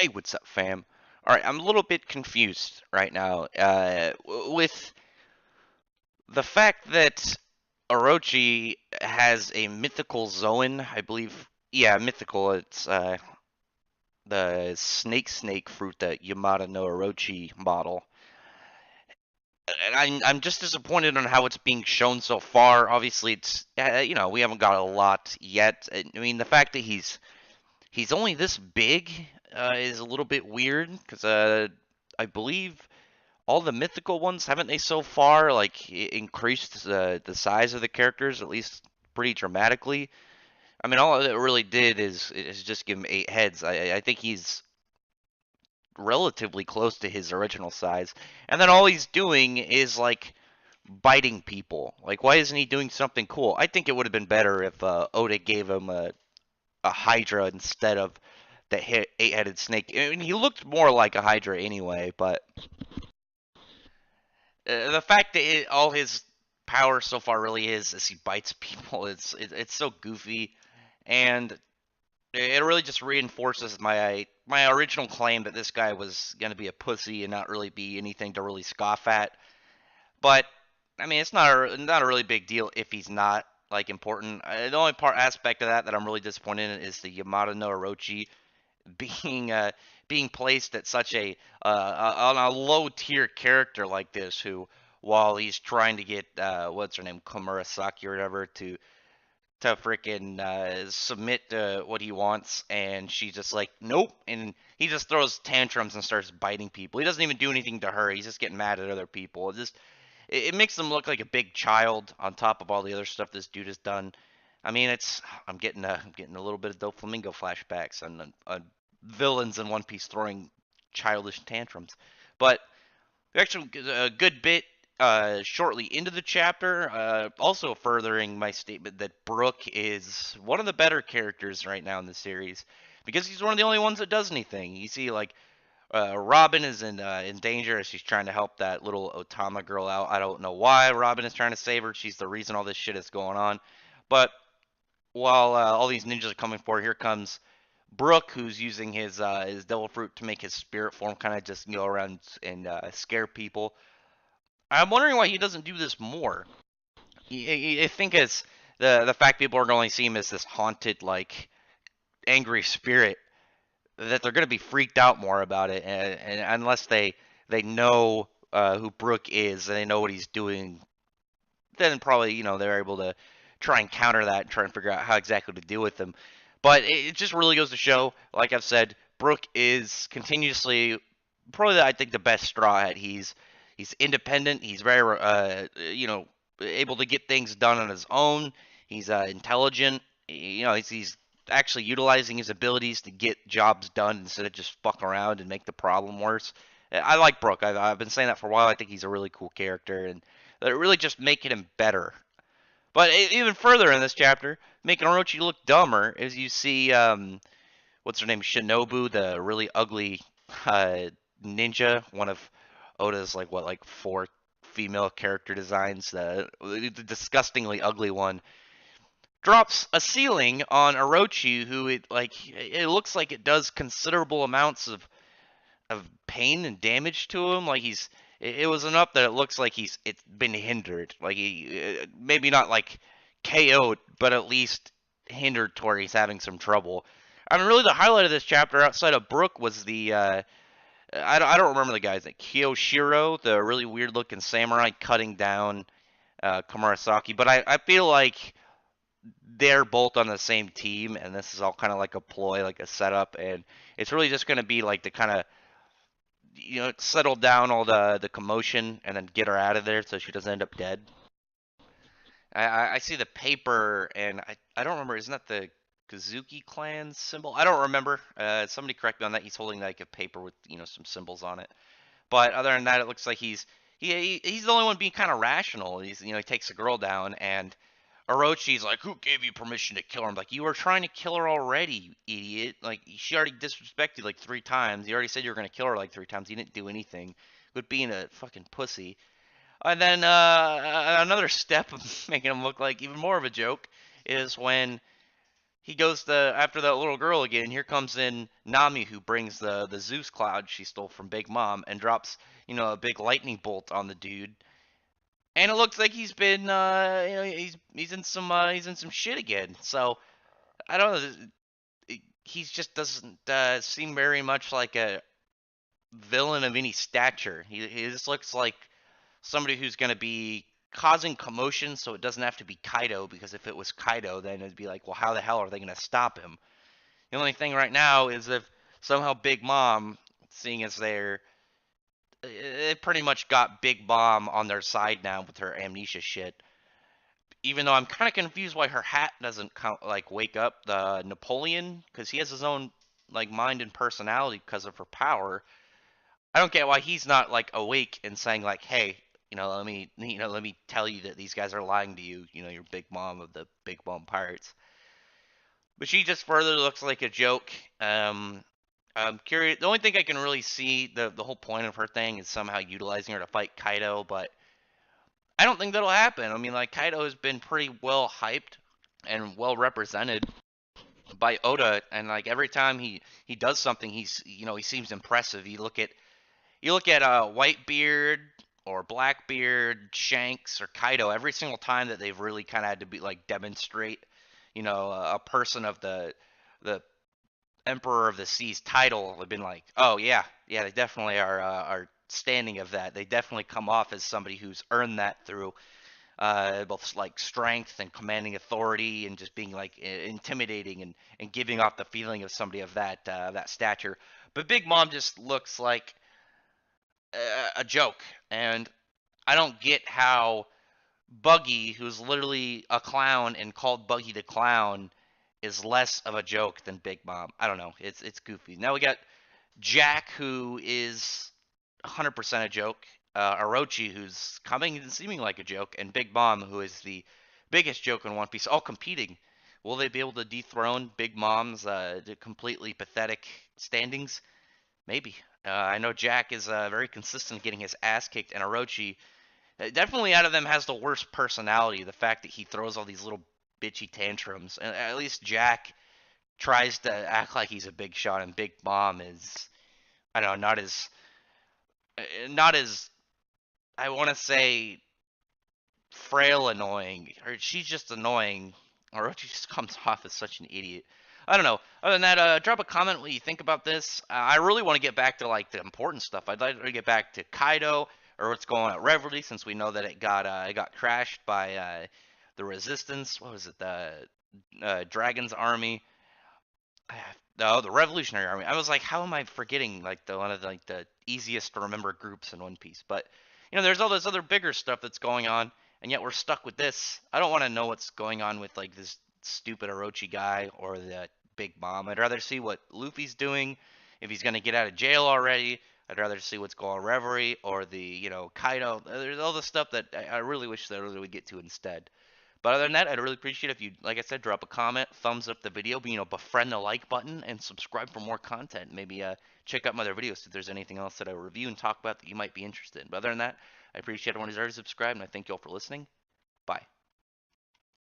Hey, what's up, fam? All right, I'm a little bit confused right now with the fact that Orochi has a mythical Zoan, I believe. Yeah, mythical. It's the snake fruit that Yamada no Orochi model. And I'm just disappointed on how it's being shown so far. Obviously, it's we haven't got a lot yet. I mean, the fact that he's only this big is a little bit weird because I believe all the mythical ones haven't they so far like increased the size of the characters at least pretty dramatically. I mean, all it really did is just give him 8 heads. I think he's relatively close to his original size, and then all he's doing is like biting people. Like, why isn't he doing something cool? I think it would have been better if Oda gave him a Hydra instead of the 8-headed snake. I mean, he looked more like a Hydra anyway, but the fact that all his power so far really is he bites people. It's so goofy, and it really just reinforces my original claim that this guy was gonna be a pussy and not really be anything to really scoff at. But I mean, it's not a really big deal if he's not like important. The only part aspect of that I'm really disappointed in is the Yamada no Orochi being being placed at such on a low tier character like this, who while he's trying to get what's her name, Komurasaki or whatever, to freaking submit to what he wants, and she's just like nope, and he just throws tantrums and starts biting people. He doesn't even do anything to her. He's just getting mad at other people. It makes him look like a big child on top of all the other stuff this dude has done. I mean, I'm getting a little bit of Doflamingo flashbacks on villains in One Piece throwing childish tantrums. But actually, a good bit shortly into the chapter, also furthering my statement that Brook is one of the better characters right now in the series because he's one of the only ones that does anything. You see, like Robin is in danger as she's trying to help that little Otama girl out. I don't know why Robin is trying to save her. She's the reason all this shit is going on. But while all these ninjas are coming for her, here comes Brook, who's using his devil fruit to make his spirit form kind of just go around and scare people. I'm wondering why he doesn't do this more. I think it's the fact people are going to see him as this haunted, like angry spirit, that they're going to be freaked out more about it, and unless they know who Brook is and they know what he's doing, then probably they're able to try and counter that and try and figure out how exactly to deal with them. But it just really goes to show, like I've said, Brook is continuously probably I think the best straw hat. He's independent. He's very able to get things done on his own. He's intelligent. He's actually utilizing his abilities to get jobs done instead of just fuck around and make the problem worse. I like Brook. I've been saying that for a while. I think he's a really cool character, and they're really just making him better. But even further in this chapter, making Orochi look dumber, is you see what's her name, Shinobu, the really ugly ninja, one of Oda's like 4 female character designs, the disgustingly ugly one, drops a ceiling on Orochi, who it looks like it does considerable amounts of pain and damage to him. Like it was enough that it looks like it's been hindered. Like he maybe not like KO'd, but at least hindered to where he's having some trouble. I mean, really, the highlight of this chapter outside of Brook was the I don't remember the guy's name. Kiyoshiro, the really weird looking samurai cutting down Komurasaki. But I feel like they're both on the same team, and this is all kind of like a ploy, like a setup, and it's really just going to be like the kind of settle down all the commotion and then get her out of there so she doesn't end up dead. I see the paper, and I don't remember. Isn't that the Kazuki clan symbol? I don't remember. Somebody correct me on that. He's holding like a paper with some symbols on it. But other than that, it looks like he's the only one being kind of rational. He takes the girl down, and Orochi's like, "Who gave you permission to kill her?" I'm like, "You were trying to kill her already, you idiot! Like she already disrespected like 3 times. You already said you were gonna kill her like 3 times. You didn't do anything. Quit being a fucking pussy." And then another step of making him look like even more of a joke is when he goes to after that little girl again. Here comes in Nami, who brings the Zeus cloud she stole from Big Mom and drops a big lightning bolt on the dude. And it looks like he's been he's in some shit again. So I don't know. He just doesn't seem very much like a villain of any stature. He just looks like somebody who's going to be causing commotion, so it doesn't have to be Kaido, because if it was Kaido, then it'd be like, well, how the hell are they going to stop him? The only thing right now is if somehow Big Mom, seeing as it pretty much got Big Mom on their side now with her amnesia shit. Even though I'm kind of confused why her hat doesn't like wake up the Napoleon, because he has his own like mind and personality because of her power. I don't get why he's not like awake and saying like, "Hey, let me tell you that these guys are lying to you. You're Big Mom of the Big Mom Pirates." But she just further looks like a joke. I'm curious. The only thing I can really see the whole point of her thing is somehow utilizing her to fight Kaido, but I don't think that'll happen. I mean, like Kaido has been pretty well hyped and well represented by Oda, and like every time he does something, he seems impressive. You look at Whitebeard or Blackbeard, Shanks or Kaido. Every single time that they've really kind of had to be like demonstrate, a person of the Emperor of the Seas title, have been like, oh yeah, yeah, they definitely are standing of that. They definitely come off as somebody who's earned that through both like strength and commanding authority and just being like intimidating and giving off the feeling of somebody of that stature. But Big Mom just looks like a joke, and I don't get how Buggy, who's literally a clown and called Buggy the Clown, is less of a joke than Big Mom. I don't know. It's goofy. Now we got Jack, who is 100% a joke. Orochi, who's coming and seeming like a joke, and Big Mom, who is the biggest joke in One Piece, all competing. Will they be able to dethrone Big Mom's completely pathetic standings? Maybe. I know Jack is very consistent getting his ass kicked, and Orochi, definitely out of them, has the worst personality. The fact that he throws all these little bitchy tantrums. And at least Jack tries to act like he's a big shot, and Big Mom is, I don't know, not as I want to say frail annoying, or she's just annoying, or she just comes off as such an idiot. I don't know. Other than that, drop a comment what you think about this. I really want to get back to like the important stuff. I'd like to get back to Kaido or what's going on at Reverie, since we know that it got crashed by the Resistance. What was it? The Dragon's Army. No, the Revolutionary Army. I was like, how am I forgetting like the one of the, like the easiest to remember groups in One Piece? But there's all this other bigger stuff that's going on, and yet we're stuck with this. I don't want to know what's going on with like this stupid Orochi guy or the Big Mom. I'd rather see what Luffy's doing, if he's gonna get out of jail already. I'd rather see what's going on Reverie or the Kaido. There's all the stuff that I really wish they really would get to instead. But other than that, I'd really appreciate if you, like I said, drop a comment, thumbs up the video, but, befriend the like button, and subscribe for more content. Maybe check out my other videos if there's anything else that I review and talk about that you might be interested in. But other than that, I appreciate everyone who's already subscribed, and I thank you all for listening. Bye.